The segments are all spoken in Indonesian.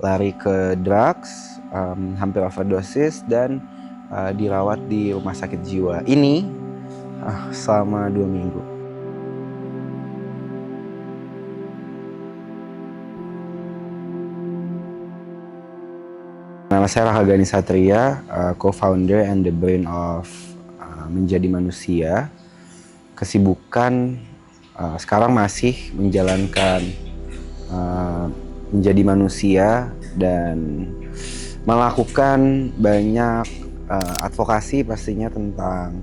lari ke drugs, hampir overdosis dan dirawat di rumah sakit jiwa. Ini selama 2 minggu. Nama saya Rahagani Satria, co-founder and the brain of Menjadi Manusia. Kesibukan sekarang masih menjalankan Menjadi Manusia dan melakukan banyak advokasi pastinya tentang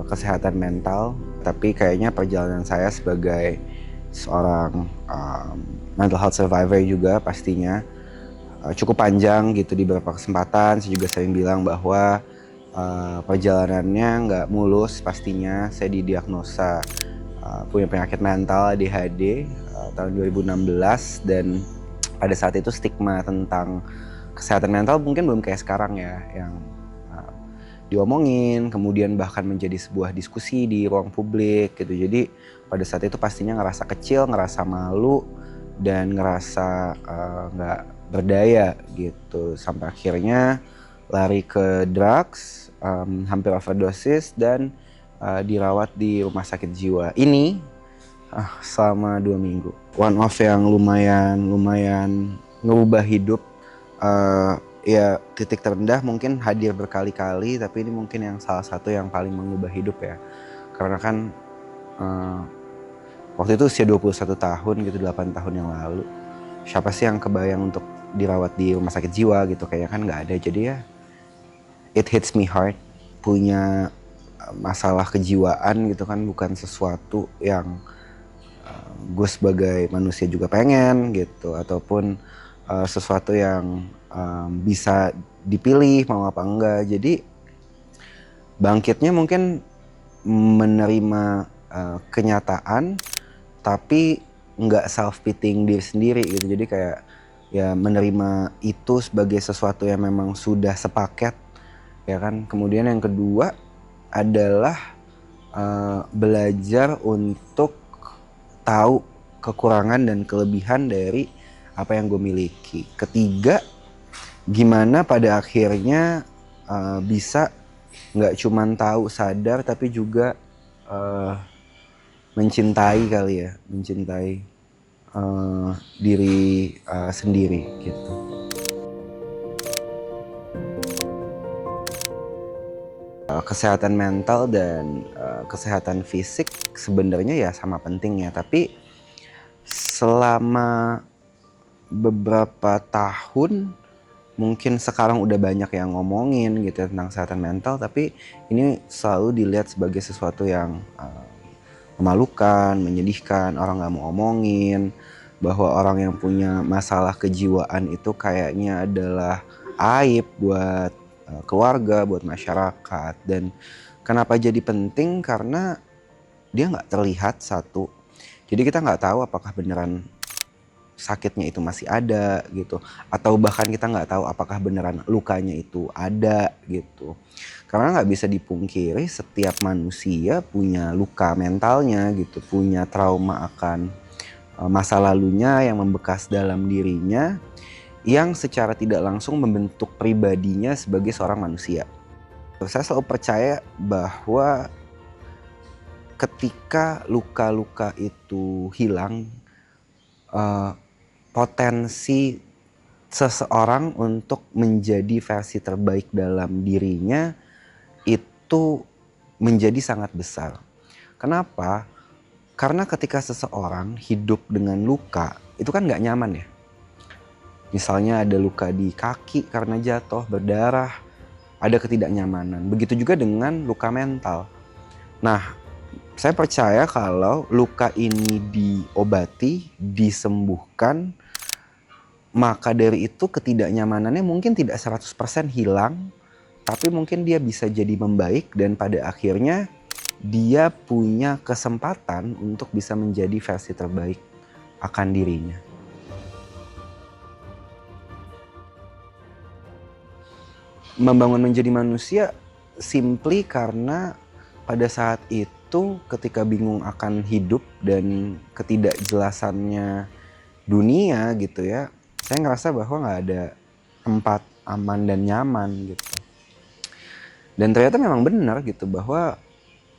kesehatan mental. Tapi kayaknya perjalanan saya sebagai seorang mental health survivor juga pastinya cukup panjang gitu. Di beberapa kesempatan saya juga sering bilang bahwa perjalanannya nggak mulus. Pastinya saya didiagnosa punya penyakit mental ADHD tahun 2016, dan pada saat itu stigma tentang kesehatan mental mungkin belum kayak sekarang ya, yang diomongin, kemudian bahkan menjadi sebuah diskusi di ruang publik gitu. Jadi pada saat itu pastinya ngerasa kecil, ngerasa malu, dan ngerasa nggak berdaya gitu. Sampai akhirnya lari ke drugs, hampir overdosis, dan dirawat di rumah sakit jiwa. Ini selama 2 minggu. One of yang lumayan ngubah hidup. Ya titik terendah mungkin hadir berkali-kali, tapi ini mungkin yang salah satu yang paling mengubah hidup ya. Karena kan waktu itu usia 21 tahun gitu, 8 tahun yang lalu. Siapa sih yang kebayang untuk dirawat di rumah sakit jiwa gitu, kayaknya kan nggak ada. Jadi ya it hits me hard. Punya masalah kejiwaan gitu kan bukan sesuatu yang gue sebagai manusia juga pengen gitu, ataupun sesuatu yang bisa dipilih mau apa enggak. Jadi bangkitnya mungkin menerima kenyataan tapi nggak self-pitying diri sendiri gitu. Jadi kayak ya menerima itu sebagai sesuatu yang memang sudah sepaket ya kan. Kemudian yang kedua adalah belajar untuk tahu kekurangan dan kelebihan dari apa yang gue miliki. Ketiga, gimana pada akhirnya bisa nggak cuman tahu, sadar, tapi juga mencintai kali ya, mencintai diri sendiri gitu. Kesehatan mental dan kesehatan fisik sebenarnya ya sama pentingnya, tapi selama beberapa tahun mungkin sekarang udah banyak yang ngomongin gitu tentang kesehatan mental, tapi ini selalu dilihat sebagai sesuatu yang memalukan, menyedihkan, orang nggak mau ngomongin bahwa orang yang punya masalah kejiwaan itu kayaknya adalah aib buat keluarga, buat masyarakat. Dan kenapa jadi penting? Karena dia nggak terlihat satu, jadi kita nggak tahu apakah beneran sakitnya itu masih ada gitu, atau bahkan kita nggak tahu apakah beneran lukanya itu ada gitu. Karena nggak bisa dipungkiri setiap manusia punya luka mentalnya gitu, punya trauma akan masa lalunya yang membekas dalam dirinya, yang secara tidak langsung membentuk pribadinya sebagai seorang manusia. Saya selalu percaya bahwa ketika luka-luka itu hilang, potensi seseorang untuk menjadi versi terbaik dalam dirinya itu menjadi sangat besar. Kenapa? Karena ketika seseorang hidup dengan luka, itu kan nggak nyaman ya. Misalnya ada luka di kaki karena jatuh, berdarah, ada ketidaknyamanan. Begitu juga dengan luka mental. Nah, saya percaya kalau luka ini diobati, disembuhkan, maka dari itu ketidaknyamanannya mungkin tidak 100% hilang, tapi mungkin dia bisa jadi membaik, dan pada akhirnya dia punya kesempatan untuk bisa menjadi versi terbaik akan dirinya. Membangun menjadi manusia simply karena pada saat itu ketika bingung akan hidup dan ketidakjelasannya dunia gitu ya, saya ngerasa bahwa nggak ada tempat aman dan nyaman gitu. Dan ternyata memang benar gitu bahwa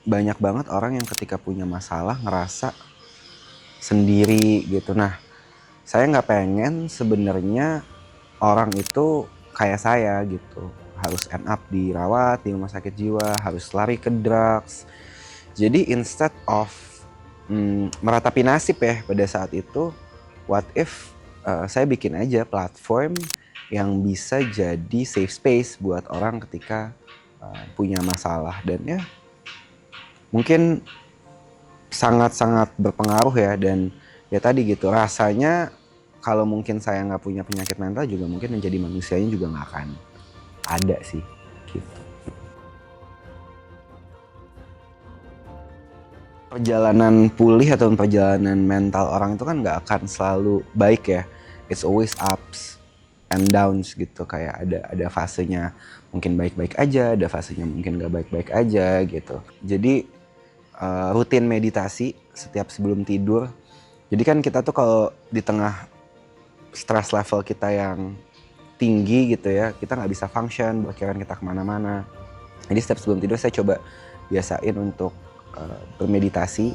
banyak banget orang yang ketika punya masalah ngerasa sendiri gitu. Nah, saya nggak pengen sebenarnya orang itu kayak saya gitu, harus end up dirawat di rumah sakit jiwa, harus lari ke drugs. Jadi instead of meratapi nasib ya pada saat itu, what if saya bikin aja platform yang bisa jadi safe space buat orang ketika punya masalah. Dan ya mungkin sangat-sangat berpengaruh ya. Dan ya tadi gitu, rasanya kalau mungkin saya nggak punya penyakit mental juga mungkin menjadi manusianya juga nggak akan ada sih gitu. Perjalanan pulih atau perjalanan mental orang itu kan nggak akan selalu baik ya. It's always ups and downs gitu. Kayak ada fasenya mungkin baik-baik aja, ada fasenya mungkin nggak baik-baik aja gitu. Jadi rutin meditasi setiap sebelum tidur. Jadi kan kita tuh kalau di tengah stress level kita yang tinggi gitu ya, kita nggak bisa function, pikiran kita kemana-mana. Jadi setiap sebelum tidur saya coba biasain untuk bermeditasi.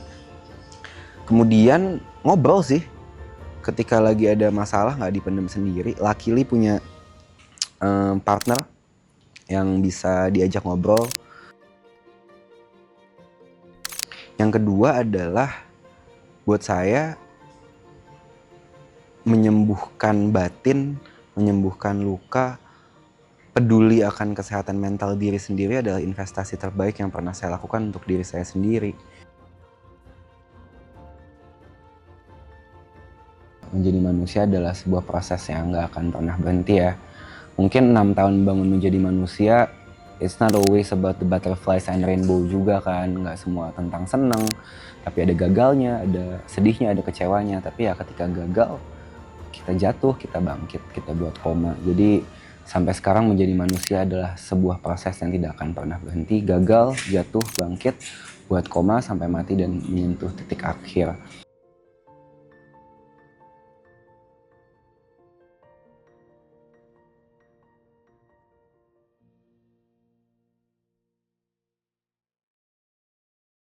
Kemudian ngobrol sih. Ketika lagi ada masalah nggak dipendam sendiri. Luckily punya partner yang bisa diajak ngobrol. Yang kedua adalah buat saya menyembuhkan batin, menyembuhkan luka, peduli akan kesehatan mental diri sendiri adalah investasi terbaik yang pernah saya lakukan untuk diri saya sendiri. Menjadi manusia adalah sebuah proses yang nggak akan pernah berhenti ya. Mungkin 6 tahun bangun menjadi manusia, it's not always about the butterflies and rainbow juga kan. Nggak semua tentang seneng, tapi ada gagalnya, ada sedihnya, ada kecewanya. Tapi ya ketika gagal, kita jatuh, kita bangkit, kita buat koma. Jadi sampai sekarang menjadi manusia adalah sebuah proses yang tidak akan pernah berhenti. Gagal, jatuh, bangkit, buat koma sampai mati dan menyentuh titik akhir.